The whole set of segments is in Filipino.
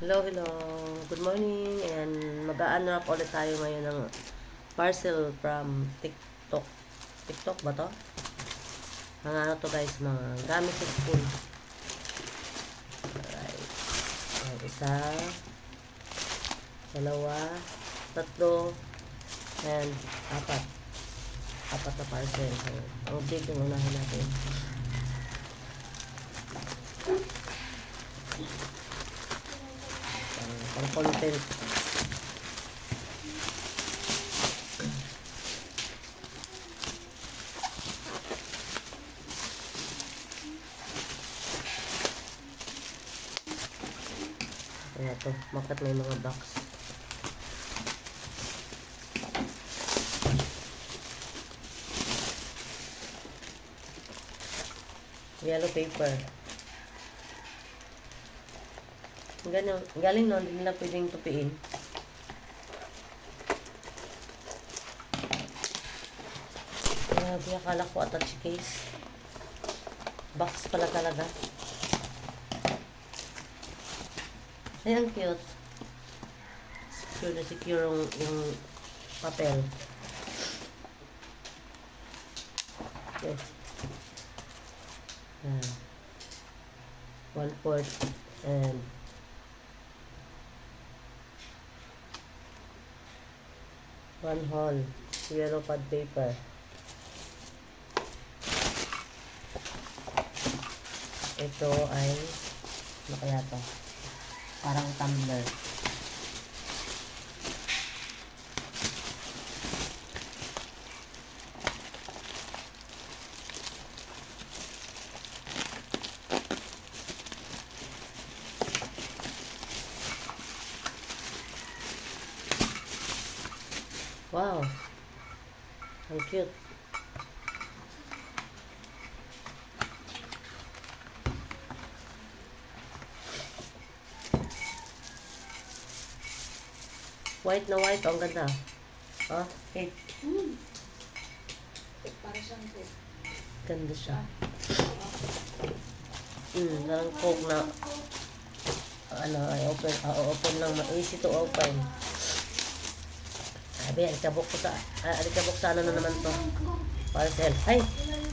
Hello, hello. Good morning. And mag-a-unwrap ulit tayo ngayon ng parcel from TikTok. TikTok ba to? Mga ano to guys, mga gamit sa school. Alright. Isa, dalawa, tatlo, and apat. Apat na parcel. So, ang big yung unahin natin. Pang content. Kaya to, bakit may mga box? Yellow paper. Ganyan, galing nun, hindi nila pwedeng tupiin. Grabe, akala ko attach case. Box pala talaga. Ay, ang cute. Secure na secure yung papel. Okay. 1/4 and one whole yellow pad paper. Ito ay ano kaya to? Parang tumbler. Wow, ang cute. White na white, ang ganda. Oh, hey. Para siyang cake. Ganda siya. Parang coke na ano, ay open, open lang, easy to open. Sabi, alikabok sa ano na naman to. Parcel. Ay,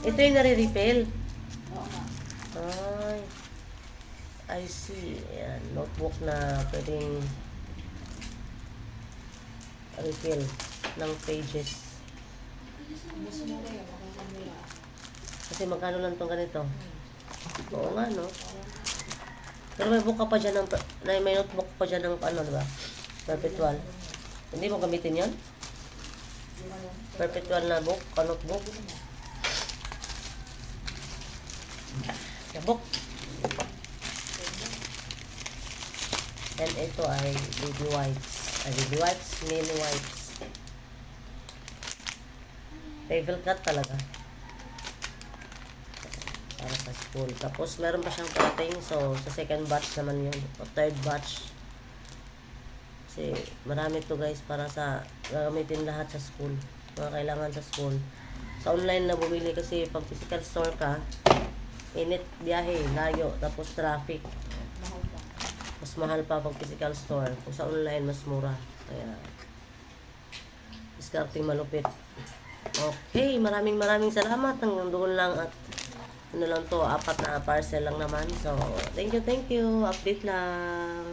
ito yung nare-refill. Oo nga. Ay, I see. Ayan, notebook na pwedeng refill ng pages. Mas mura yan. Makakamura. Kasi magkano lang tong ganito? Oo nga, no? Pero may book ka pa dyan may notebook pa dyan ng ano, diba? Perpetual. Hindi mo gamitin yon? Perpetual na book, notebook. Book. And ito ay baby wipes. Baby wipes, mini wipes. Table cut talaga. Para sa school. Tapos meron pa siyang parating. So, sa second batch naman yun. O third batch. Kasi marami to guys para sa gagamitin lahat sa school. Mga kailangan sa school. Sa online na bumili kasi pag physical store ka, init, biyahe, layo, tapos traffic. Mahal pa. Mas mahal pa pag physical store. Kung sa online, mas mura. Kaya, discarding malupit. Okay, maraming salamat. Hanggang doon lang at ano lang to, 4 na parcel lang naman. So, thank you. Update lang.